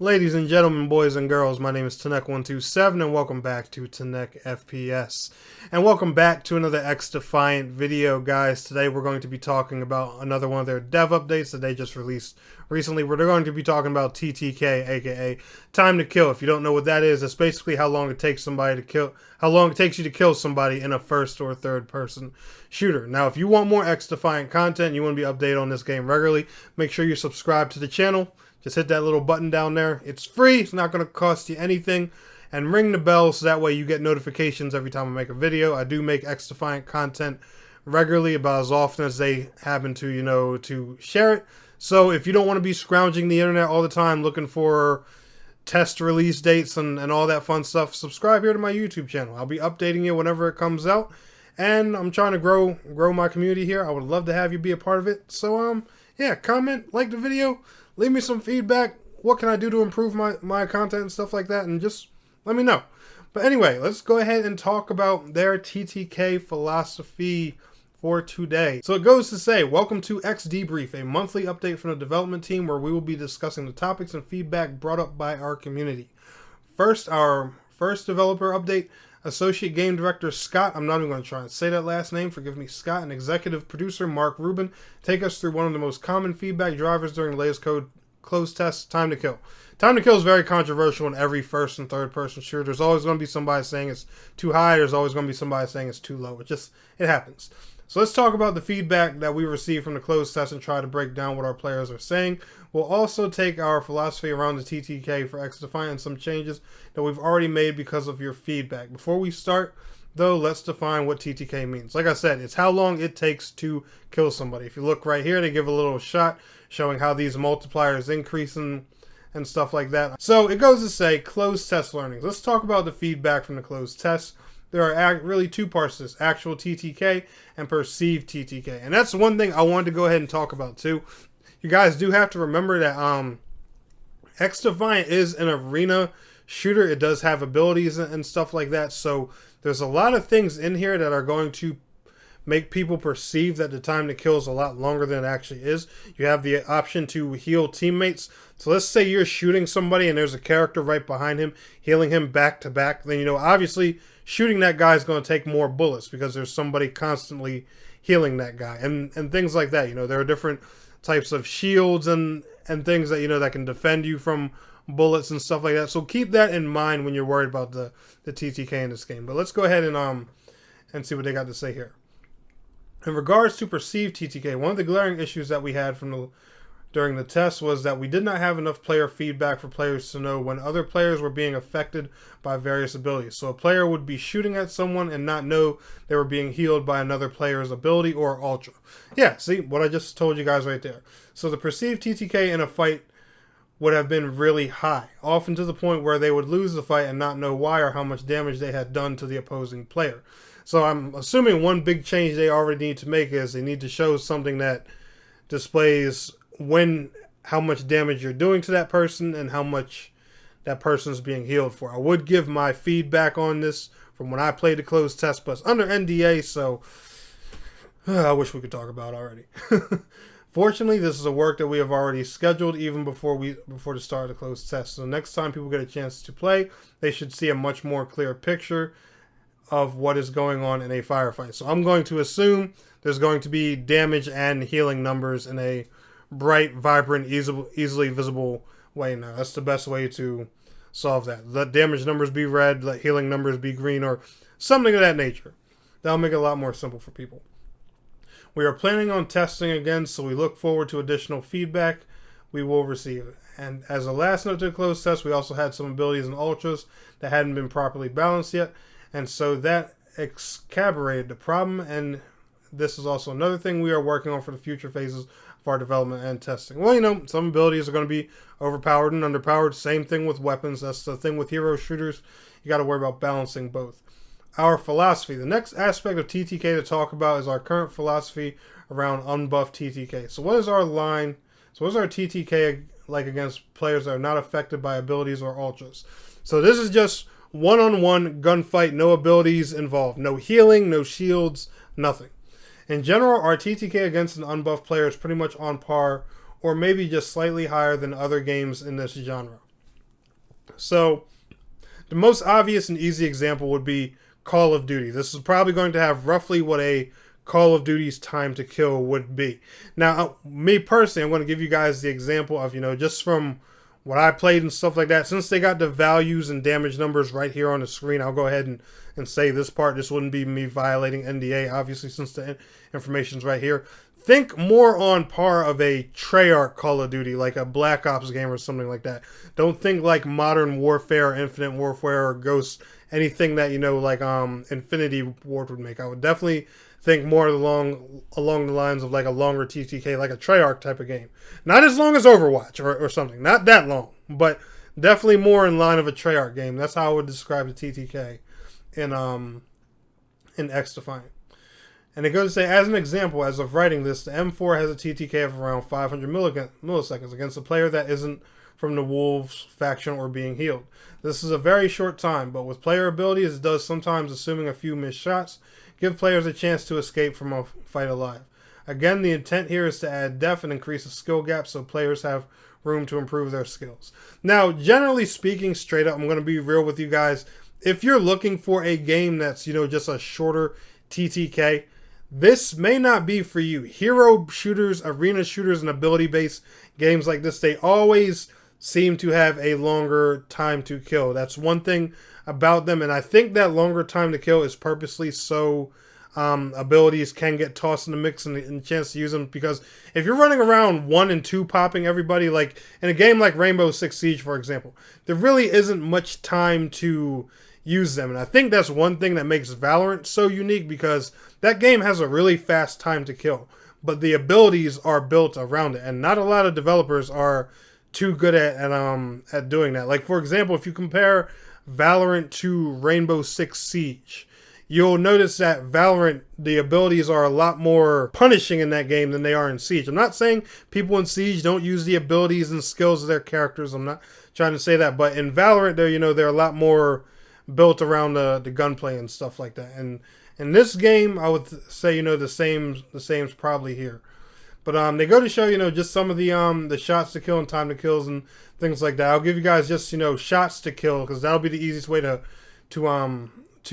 Ladies and gentlemen, boys and girls, my name is Tanek127 and welcome back to Tanek FPS. And welcome back to another Xdefiant video, guys. Today we're going to be talking about another one of their dev updates that they just released recently. We're going to be talking about TTK, aka Time to Kill. If you don't know what that is, it's basically how long it takes somebody to kill, how long it takes you to kill somebody in a first or third person shooter. Now, if you want more Xdefiant content, you want to be updated on this game regularly, make sure you subscribe to the channel. Just hit that little button down there. It's free. It's not going to cost you anything. And ring the bell so that way you get notifications every time I make a video. I do make Xdefiant content regularly, about as often as they happen to, to share it. So if you don't want to be scrounging the internet all the time looking for test release dates and all that fun stuff, subscribe here to my YouTube channel. I'll be updating you whenever it comes out. And I'm trying to grow my community here. I would love to have you be a part of it. So, yeah, comment, like the video. Leave me some feedback. What can I do to improve my content and stuff like that? And just let me know. But anyway, let's go ahead and talk about their TTK philosophy for today. So it goes to say, welcome to X Debrief, a monthly update from the development team where we will be discussing the topics and feedback brought up by our community. First, our first developer update. Associate Game Director Scott, I'm not even going to try and say that last name, forgive me, Scott, and Executive Producer Mark Rubin take us through one of the most common feedback drivers during the latest code closed test, Time to Kill. Time to Kill is very controversial in every first and third person shooter. There's always going to be somebody saying it's too high, there's always going to be somebody saying it's too low. It happens. So let's talk about the feedback that we received from the closed test and try to break down what our players are saying. We'll also take our philosophy around the TTK for Xdefiant and some changes that we've already made because of your feedback. Before we start, though, let's define what TTK means. Like I said, it's how long it takes to kill somebody. If you look right here, they give a little shot showing how these multipliers increase and stuff like that. So it goes to say closed test learnings. Let's talk about the feedback from the closed test. There are really two parts to this, actual TTK and perceived TTK. And that's one thing I wanted to go ahead and talk about too. You guys do have to remember that Xdefiant is an arena shooter. It does have abilities and stuff like that. So there's a lot of things in here that are going to make people perceive that the time to kill is a lot longer than it actually is. You have the option to heal teammates. So let's say you're shooting somebody and there's a character right behind him, healing him back to back. Then, obviously shooting that guy is going to take more bullets because there's somebody constantly healing that guy and things like that. There are different types of shields and things that, that can defend you from bullets and stuff like that. So keep that in mind when you're worried about the TTK in this game. But let's go ahead and see what they got to say here. In regards to perceived TTK, one of the glaring issues that we had during the test was that we did not have enough player feedback for players to know when other players were being affected by various abilities. So a player would be shooting at someone and not know they were being healed by another player's ability or ultra. Yeah, see what I just told you guys right there. So the perceived TTK in a fight would have been really high, often to the point where they would lose the fight and not know why or how much damage they had done to the opposing player. So I'm assuming one big change they already need to make is they need to show something that displays how much damage you're doing to that person and how much that person's being healed for. I would give my feedback on this from when I played the closed test, but it's under NDA, so I wish we could talk about it already. Fortunately, this is a work that we have already scheduled even before the start of the closed test. So next time people get a chance to play, they should see a much more clear picture of what is going on in a firefight. So I'm going to assume there's going to be damage and healing numbers in a bright, vibrant, easily visible way now. That's the best way to solve that. Let damage numbers be red, let healing numbers be green, or something of that nature. That'll make it a lot more simple for people. We are planning on testing again, so we look forward to additional feedback we will receive. And as a last note to the closed test, we also had some abilities and ultras that hadn't been properly balanced yet, and so that exacerbated the problem, and this is also another thing we are working on for the future phases of our development and testing. Well, some abilities are going to be overpowered and underpowered. Same thing with weapons. That's the thing with hero shooters. You got to worry about balancing both. Our philosophy. The next aspect of TTK to talk about is our current philosophy around unbuffed TTK. So what is our line? So what is our TTK like against players that are not affected by abilities or ultras? So this is just one-on-one gunfight, no abilities involved, no healing, no shields, nothing. In general, our TTK against an unbuffed player is pretty much on par or maybe just slightly higher than other games in this genre. So the most obvious and easy example would be Call of Duty. This is probably going to have roughly what a Call of Duty's time to kill would be. Now, me personally, I'm going to give you guys the example of, just from what I played and stuff like that. Since they got the values and damage numbers right here on the screen, I'll go ahead and say this part. This wouldn't be me violating NDA, obviously, since the information's right here. Think more on par of a Treyarch Call of Duty, like a Black Ops game or something like that. Don't think like Modern Warfare, Infinite Warfare, or Ghost, anything that, like Infinity Ward would make. I would definitely think more along the lines of like a longer TTK, like a Treyarch type of game. Not as long as Overwatch or something. Not that long, but definitely more in line of a Treyarch game. That's how I would describe the TTK in Xdefiant. And it goes to say, as an example, as of writing this, the M4 has a TTK of around 500 milliseconds against a player that isn't from the Wolves faction or being healed. This is a very short time, but with player abilities, it does sometimes, assuming a few missed shots, give players a chance to escape from a fight alive. Again, the intent here is to add depth and increase the skill gap so players have room to improve their skills. Now, generally speaking, straight up, I'm going to be real with you guys. If you're looking for a game that's, just a shorter TTK, this may not be for you. Hero shooters, arena shooters, and ability-based games like this, they always seem to have a longer time to kill. That's one thing about them, and I think that longer time to kill is purposely so abilities can get tossed in the mix and a chance to use them, because if you're running around 1 and 2 popping everybody, like in a game like Rainbow Six Siege, for example, there really isn't much time to use them. And I think that's one thing that makes Valorant so unique, because that game has a really fast time to kill, but the abilities are built around it, and not a lot of developers are too good at doing that. Like, for example, if you compare Valorant to Rainbow Six Siege, you'll notice that Valorant, the abilities are a lot more punishing in that game than they are in Siege. I'm not saying people in Siege don't use the abilities and skills of their characters. I'm not trying to say that, but in Valorant, they're a lot more built around the gunplay and stuff like that. And in this game, I would say, the same's probably here. But they go to show, just some of the shots to kill and time to kills and things like that. I'll give you guys just, shots to kill, because that'll be the easiest way to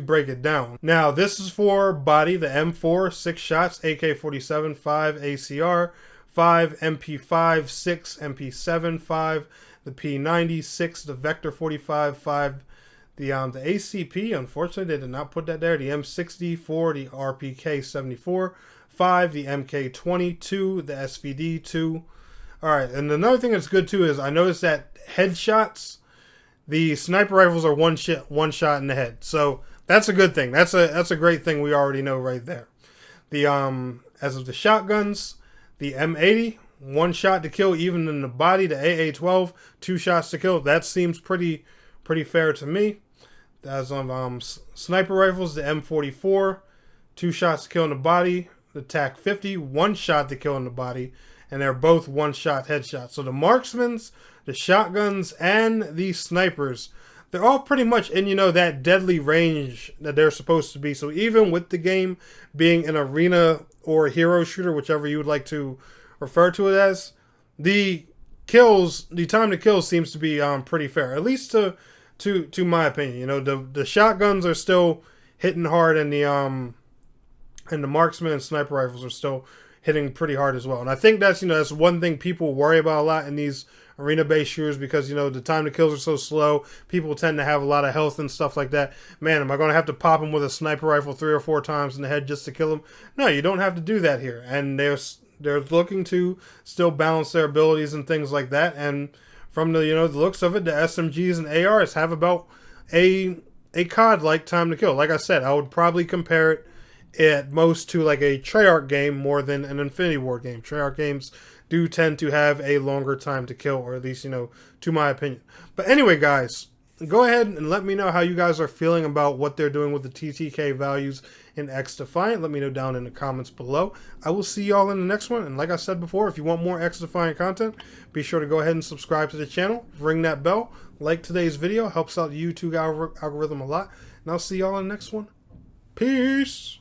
break it down. Now, this is for body, the M4, 6 shots, AK-47, 5 ACR, 5 MP5, 6 MP7, 5 the P90, 6 the Vector 45, 5 the ACP. Unfortunately, they did not put that there. The M60, 4 the RPK 74, 5 the MK20, 2 the SVD, 2. All right, and another thing that's good too is I noticed that headshots, the sniper rifles are one shot in the head. So that's a good thing. That's a great thing we already know right there. The as of the shotguns, the M80, 1 shot to kill even in the body. The AA-12, 2 shots to kill. That seems pretty fair to me. As sniper rifles, the M44, 2 shots to kill in the body. The TAC-50, 1 shot to kill in the body, and they're both 1-shot headshots. So the marksmans, the shotguns, and the snipers, they're all pretty much in, that deadly range that they're supposed to be. So even with the game being an arena or a hero shooter, whichever you would like to refer to it as, the time to kill seems to be pretty fair, at least to my opinion. The shotguns are still hitting hard, and the marksman and sniper rifles are still hitting pretty hard as well. And I think that's that's one thing people worry about a lot in these arena-based shooters, because the time to kills are so slow. People tend to have a lot of health and stuff like that. Man, am I going to have to pop him with a sniper rifle 3 or 4 times in the head just to kill him? No, you don't have to do that here. And they're looking to still balance their abilities and things like that. And from the the looks of it, the SMGs and ARs have about a COD-like time to kill. Like I said, I would probably compare it at most to like a Treyarch game more than an Infinity Ward game. Treyarch games do tend to have a longer time to kill, or at least, to my opinion. But anyway, guys, go ahead and let me know how you guys are feeling about what they're doing with the TTK values in Xdefiant. Let me know down in the comments below. I will see y'all in the next one. And like I said before, if you want more Xdefiant content, be sure to go ahead and subscribe to the channel. Ring that bell. Like today's video. Helps out the YouTube algorithm a lot. And I'll see y'all in the next one. Peace.